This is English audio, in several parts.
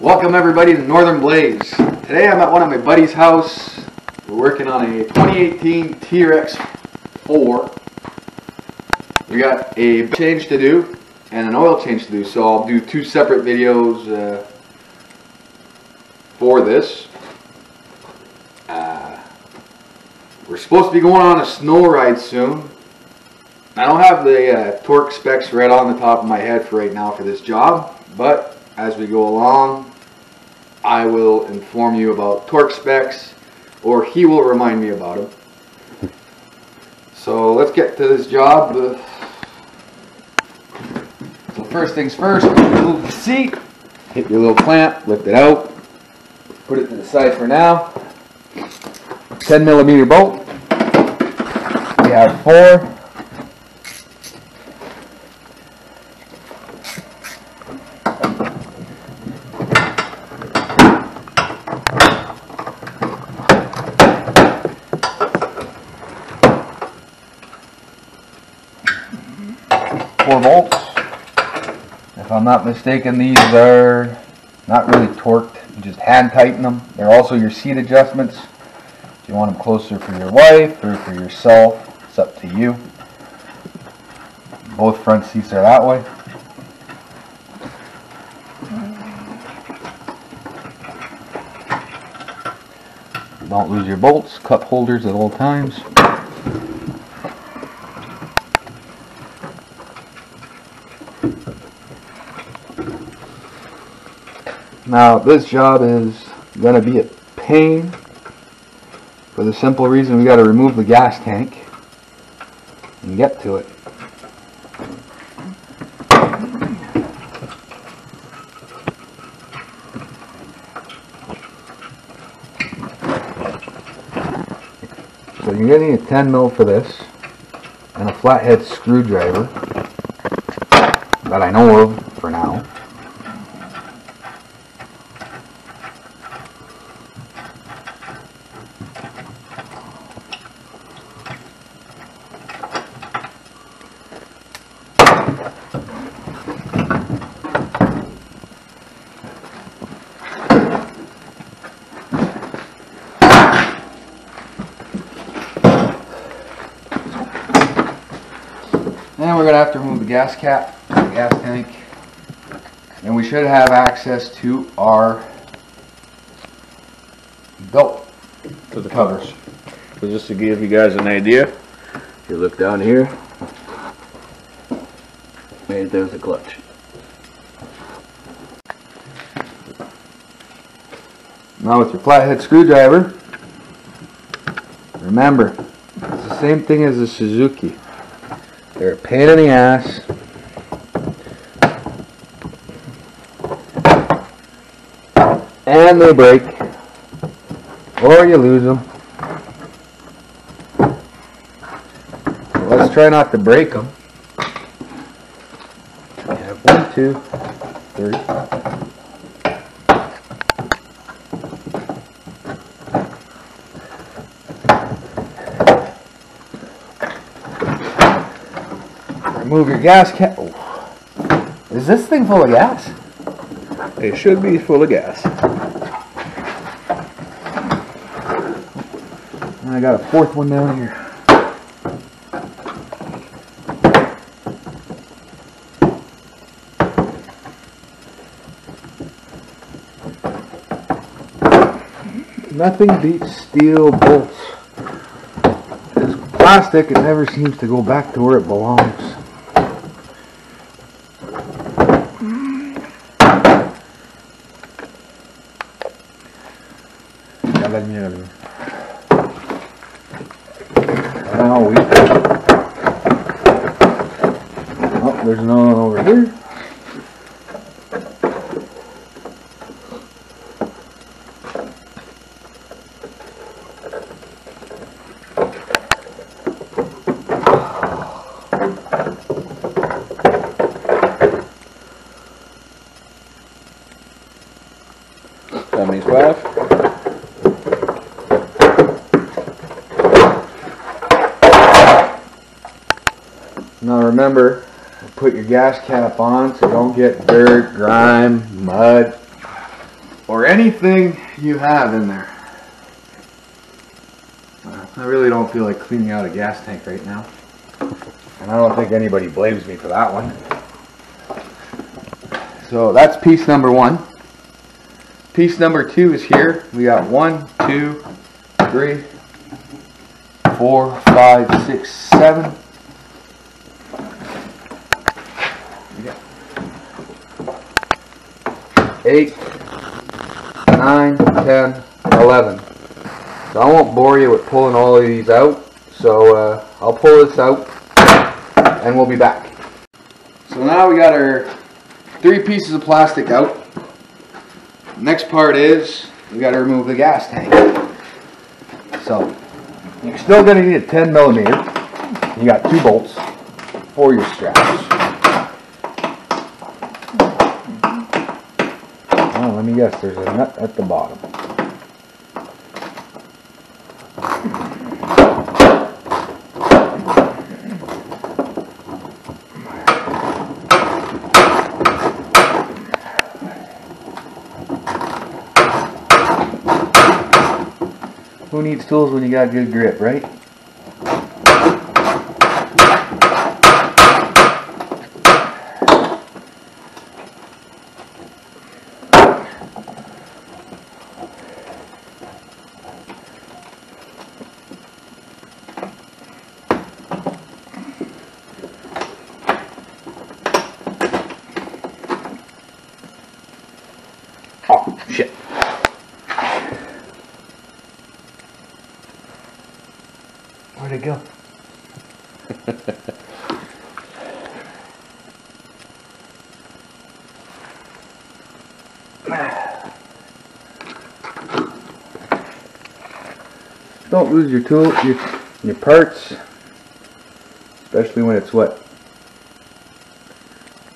Welcome everybody to Northern Blaze. Today I'm at one of my buddy's house. We're working on a 2018 teryx4. We got a change to do and an oil change to do, so I'll do two separate videos for this. We're supposed to be going on a snow ride soon. I don't have the torque specs right on the top of my head for right now for this job, but as we go along, I will inform you about torque specs, or he will remind me about them. So let's get to this job. So first things first, remove the seat, hit your little clamp, lift it out, put it to the side for now. 10mm bolt. We have 4. Bolts. If I'm not mistaken, these are not really torqued. You just hand tighten them. They're also your seat adjustments. If you want them closer for your wife or for yourself, it's up to you. Both front seats are that way. Don't lose your bolts, cup holders at all times. Now this job is going to be a pain for the simple reason we got to remove the gas tank and get to it. So you're getting a 10mm for this and a flathead screwdriver that I know of for now. And we're going to have to remove the gas cap, the gas tank, and we should have access to our belt to the covers. So just to give you guys an idea, if you look down here, right there's the clutch. Now with your flathead screwdriver, remember, it's the same thing as the Suzuki. They're a pain in the ass. And they break. Or you lose them. So let's try not to break them. We have 1, 2, 3. Remove your gas cap. Oh. Is this thing full of gas? It should be full of gas. And I got a 4th one down here. Nothing beats steel bolts. This plastic, it never seems to go back to where it belongs. Oh, there's another one over here. That means 5. Now remember, put your gas cap on so you don't get dirt, grime, mud. or anything you have in there. I really don't feel like cleaning out a gas tank right now. And I don't think anybody blames me for that one. So that's piece number 1. Piece number 2 is here. We got 1, 2, 3, 4, 5, 6, 7. 8, 9, 10, 11. So I won't bore you with pulling all of these out. So I'll pull this out and we'll be back. So now we got our 3 pieces of plastic out. Next part is we got to remove the gas tank. So you're still going to need a 10 millimeter. You got 2 bolts for your straps. Oh, let me guess, there's a nut at the bottom. Who needs tools when you got good grip, right? Oh, shit. Where'd it go? Don't lose your tool, your parts, especially when it's what,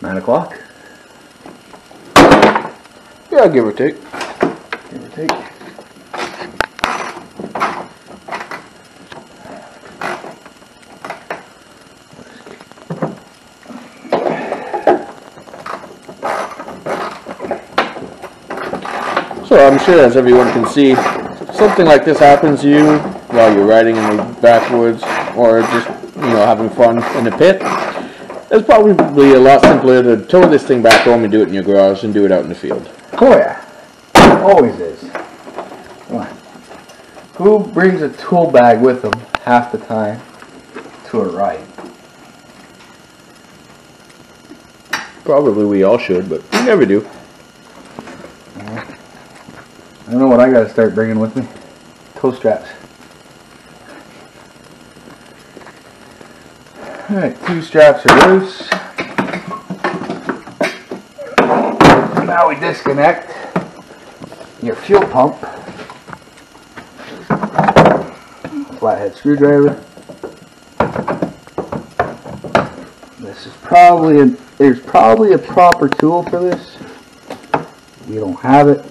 9 o'clock? Yeah, give or take. Give or take. So I'm sure, as everyone can see, if something like this happens to you while you're riding in the backwoods or just, having fun in the pit, it's probably a lot simpler to tow this thing back home and do it in your garage and do it out in the field. Oh yeah, always is. Come on. Who brings a tool bag with them half the time to a ride? Probably we all should, but we never do. I don't know what I gotta start bringing with me. Toe straps. Alright, 2 straps are loose. Now we disconnect your fuel pump. Flathead screwdriver. This is there's probably a proper tool for this. We don't have it.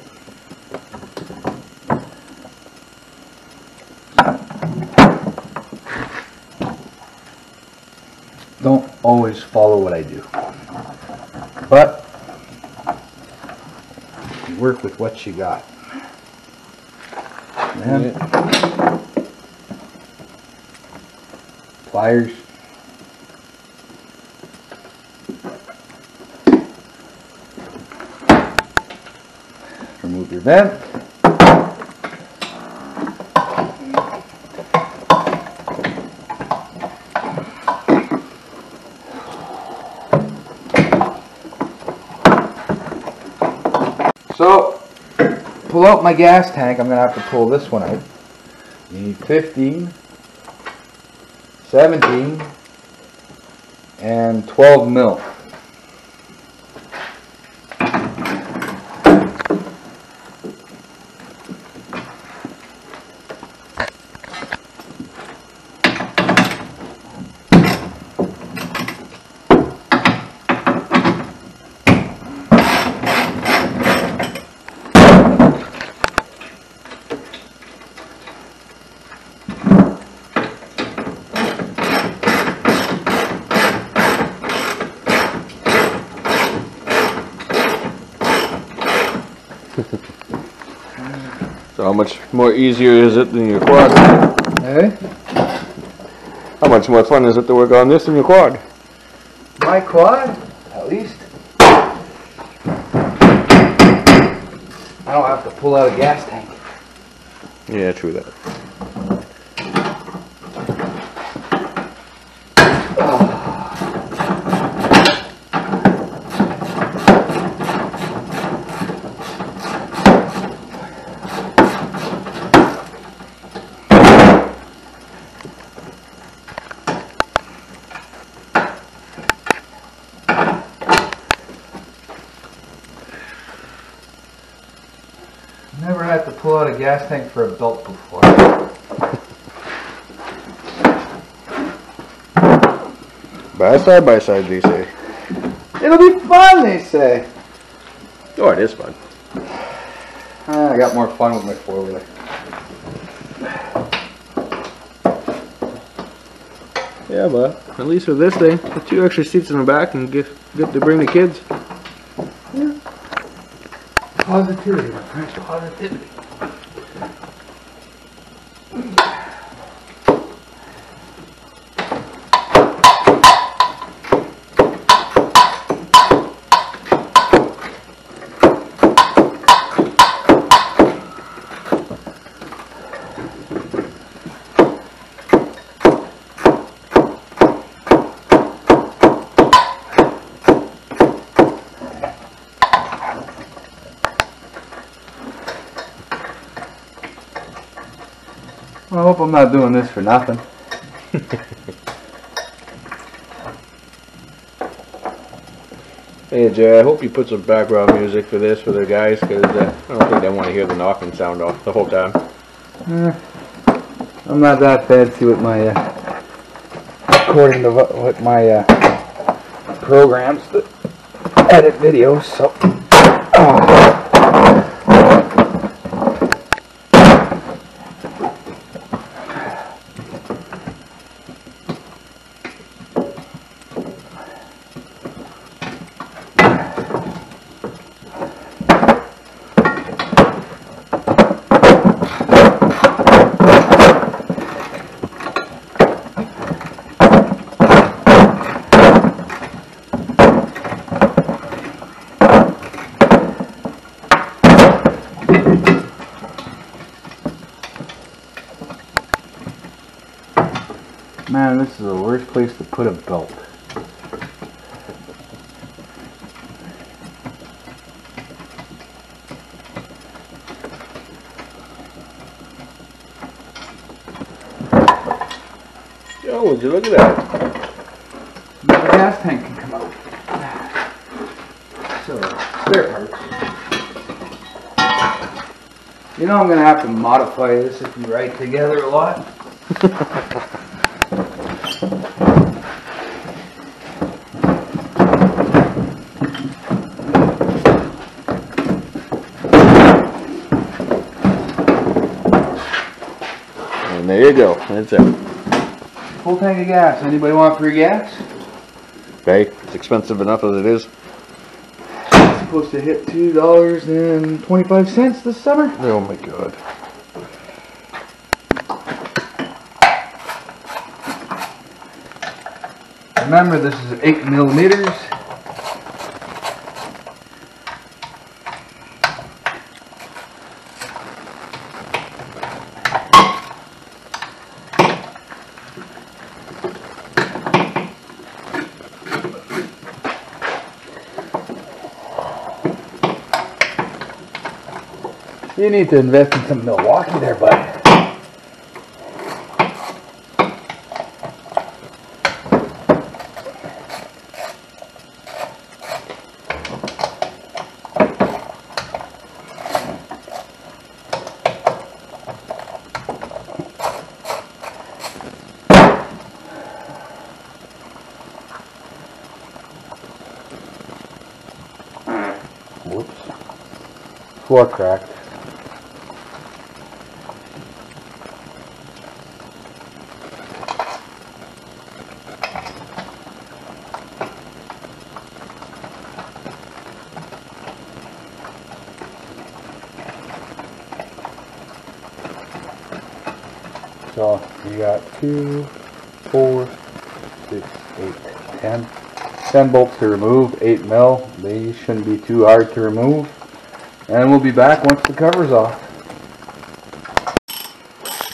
Don't always follow what I do, but you work with what you got. And pliers. Remove your vent. So, pull out my gas tank. I'm going to have to pull this one out. You need 15, 17, and 12 mil. So how much more easier is it than your quad? Hey? How much more fun is it to work on this than your quad? My quad? At least. I don't have to pull out a gas tank. Yeah, true that. Never had to pull out a gas tank for a belt before. By side, they say. It'll be fun, they say. Oh, it is fun. I got more fun with my four-wheeler. Yeah, but at least with this thing, the 2 extra seats in the back and get to bring the kids. Yeah. Positivity, my friends, positivity. I hope I'm not doing this for nothing. Hey Jay, I hope you put some background music for this for the guys, because I don't think they want to hear the knocking sound off the whole time. I'm not that fancy with my, according to what my programs that edit videos, so. Man, this is the worst place to put a belt. Oh, would you look at that? The gas tank can come out. So, spare parts. You know I'm going to have to modify this if you ride together a lot. And there you go. That's it. Full tank of gas. Anybody want free gas? Okay, it's expensive enough as it is. It's supposed to hit $2.25 this summer. Oh my god. Remember, this is 8 millimeters. You need to invest in some Milwaukee there, bud. Whoops. Floor cracked. So you got 2, 4, 6, 8, 10. 10 bolts to remove, 8 mil. They shouldn't be too hard to remove. And we'll be back once the cover's off.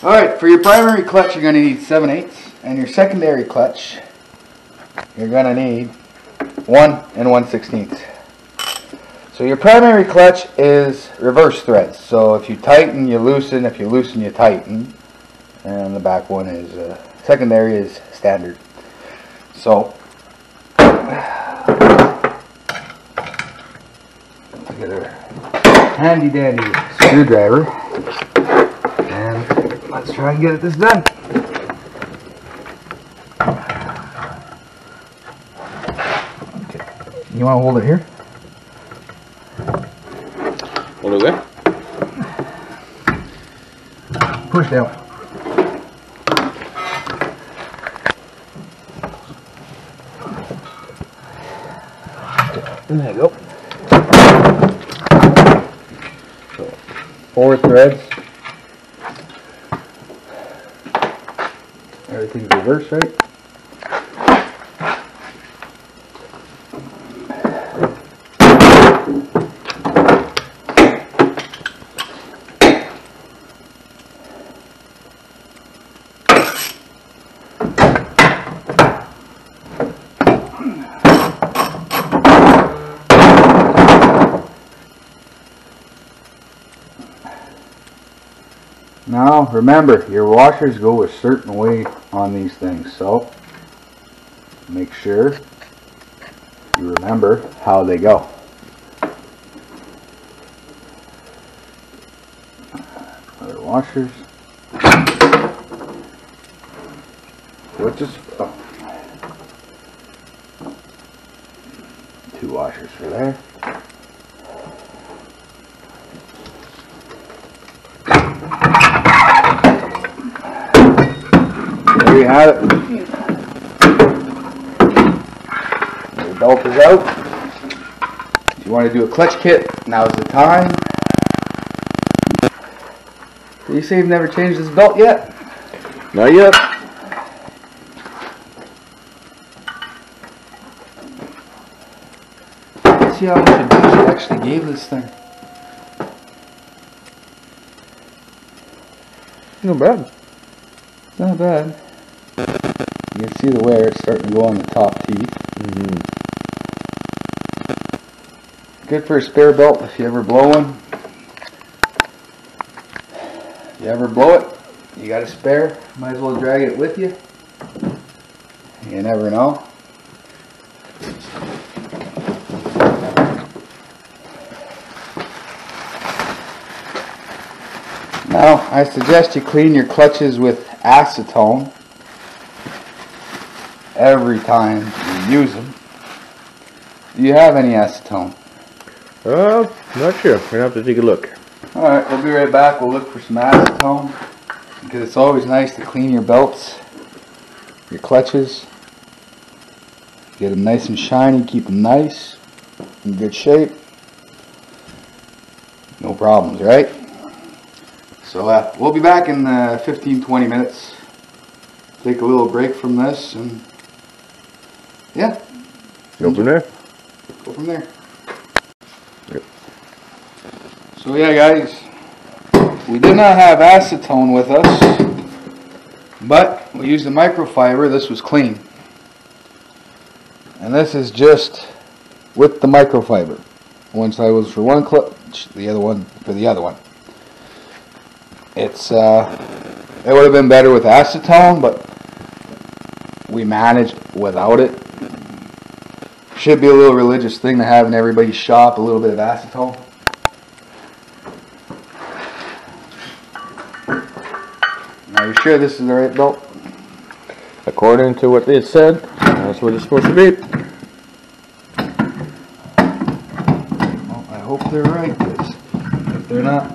Alright, for your primary clutch you're going to need 7/8, and your secondary clutch you're going to need 1 1/16. So your primary clutch is reverse threads. So if you tighten, you loosen. If you loosen, you tighten. And the back one is secondary is standard. So get a handy dandy screwdriver and let's try and get this done. Okay. You want to hold it here? Hold it there. Push down. There you go. So, 4 threads. Everything's reversed, right? Now remember, your washers go a certain way on these things, so make sure you remember how they go. Other washers. What just 2 washers for there. There you have it. The belt is out. If you want to do a clutch kit, now's the time. You say you've never changed this belt yet? Not yet. Let's see how much advice you actually gave this thing. Not bad. It's not bad. You can see the wear starting to go on the top teeth. Good for a spare belt if you ever blow one. If you ever blow it, you got a spare, might as well drag it with you. You never know. Now, I suggest you clean your clutches with acetone every time you use them. Do you have any acetone? Not sure. We're gonna have to take a look. Alright, we'll be right back. We'll look for some acetone because it's always nice to clean your belts, your clutches. Get them nice and shiny, keep them nice, in good shape. No problems, right? So we'll be back in 15-20 minutes. Take a little break from this and yeah. Go from there. Go from there. Yep. So yeah guys, we did not have acetone with us, but we used a microfiber. This was clean. And this is just with the microfiber. One side was for one clutch, the other one for the other one. It's it would have been better with acetone, but we managed without it. Should be a little religious thing to have in everybody's shop, a little bit of acetone. Are you sure this is the right belt? According to what they said, that's what it's supposed to be. Well, I hope they're right, 'cause if they're not,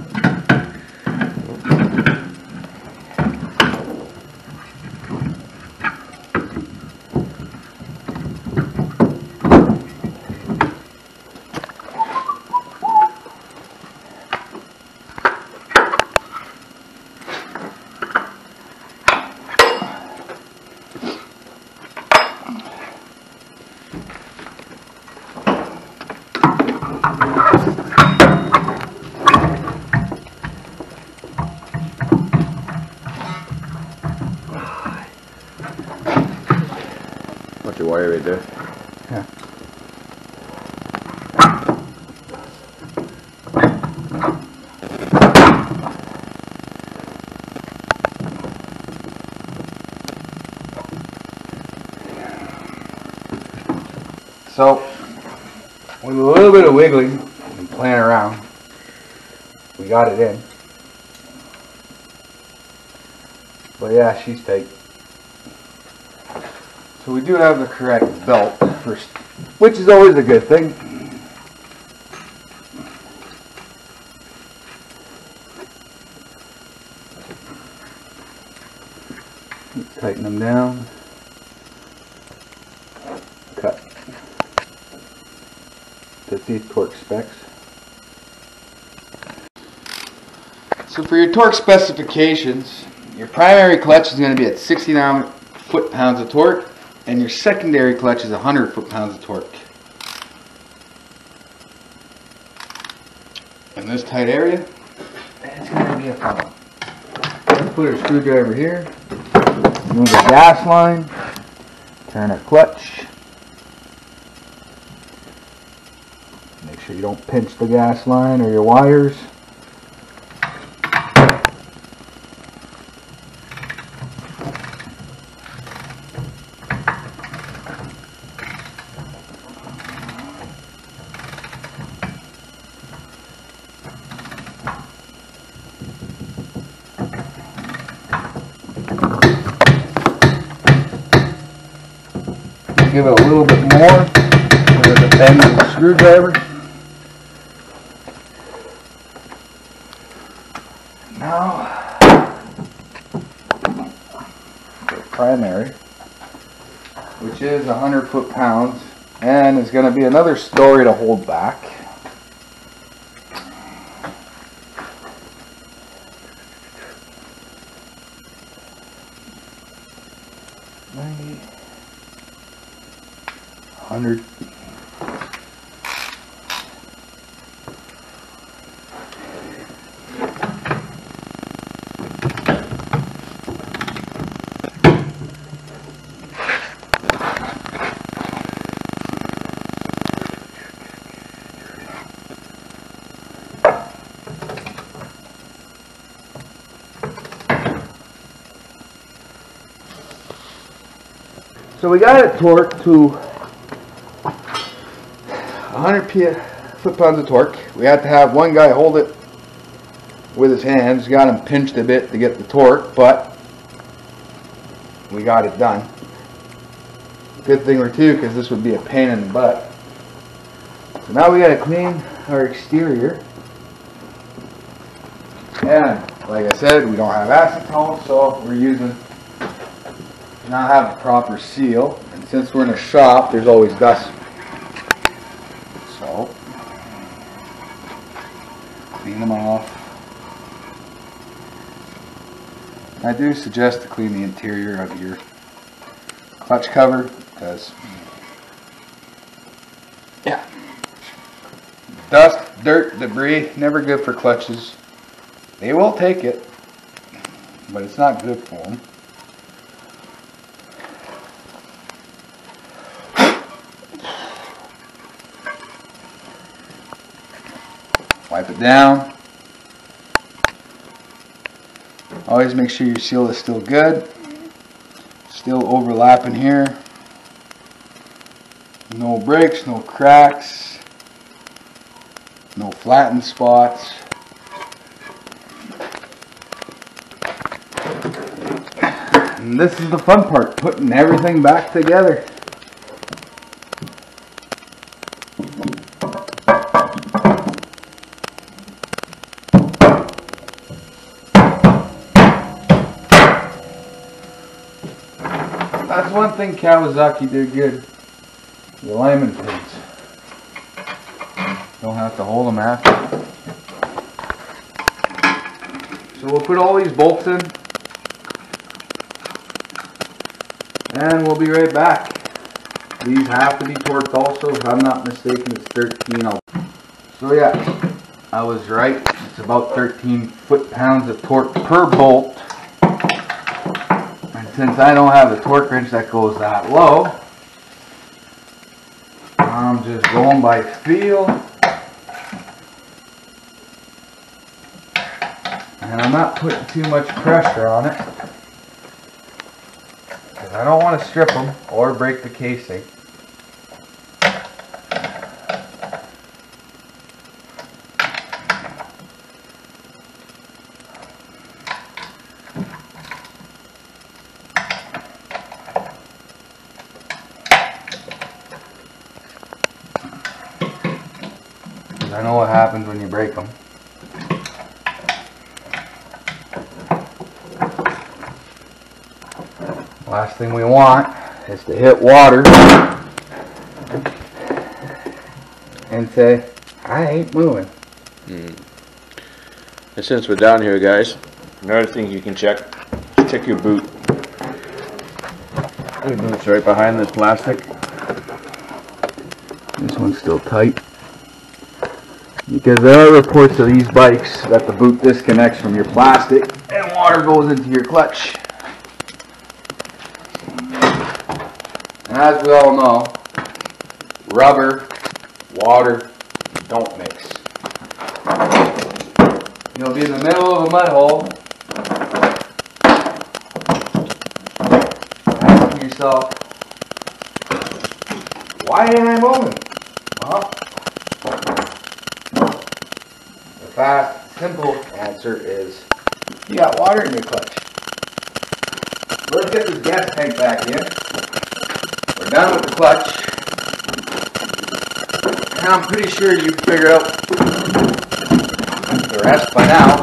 right there. Yeah. So, with a little bit of wiggling and playing around, we got it in. But yeah, she's tight. So we do have the correct belt first, which is always a good thing. Tighten them down. Cut. That's these torque specs. So for your torque specifications, your primary clutch is going to be at 69 foot-pounds of torque, and your secondary clutch is 100 foot-pounds of torque. In this tight area, it's going to be a funnel. Let's put our screwdriver here. Remove the gas line. Turn our clutch. Make sure you don't pinch the gas line or your wires. Give it a little bit more with the bend of the screwdriver. Now, the primary, which is 100 foot-pounds, and is going to be another story to hold back. $100. So we got it torqued to 100 foot-pounds of torque. We had to have one guy hold it with his hands. Got him pinched a bit to get the torque, but we got it done. Good thing or two, because this would be a pain in the butt. So now we got to clean our exterior. And like I said, we don't have acetone, so we're using not have a proper seal. And since we're in a shop, there's always dust. So clean them off. I do suggest to clean the interior of your clutch cover, because yeah, dust, dirt, debris, never good for clutches. They will take it, but it's not good for them. Wipe it down. Always make sure your seal is still good. Still overlapping here. No breaks, no cracks, no flattened spots. And this is the fun part, putting everything back together. That's one thing Kawasaki did good. The alignment pins. Don't have to hold them after. So we'll put all these bolts in. And we'll be right back. These have to be torqued also. If I'm not mistaken, it's 13. So yeah, I was right. It's about 13 foot-pounds of torque per bolt. And since I don't have a torque wrench that goes that low, I'm just going by feel. And I'm not putting too much pressure on it, because I don't want to strip them or break the casing. I know what happens when you break them. Last thing we want is to hit water and say, I ain't moving. And since we're down here, guys, another thing you can check your boot. The boot's right behind this plastic. This one's still tight. Because there are reports of these bikes that the boot disconnects from your plastic and water goes into your clutch. And as we all know, rubber, water don't mix. You'll be in the middle of a mud hole, asking yourself, why ain't I moving? Well, the fast, simple answer is you got water in your clutch. Let's get this gas tank back in. We're done with the clutch. And I'm pretty sure you figured out the rest by now.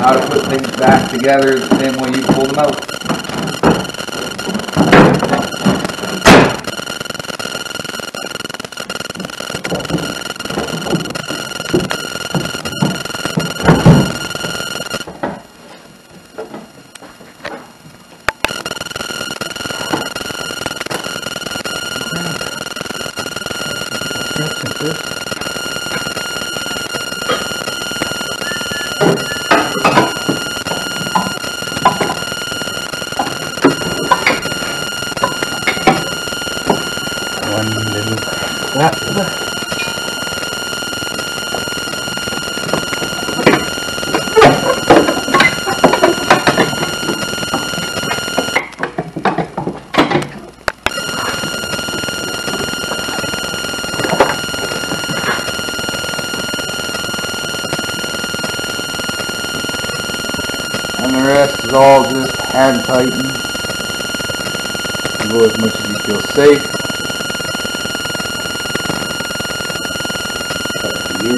How to put things back together the same way you pulled them out. And the rest is all just hand tighten. Go as much as you feel safe. Up to you.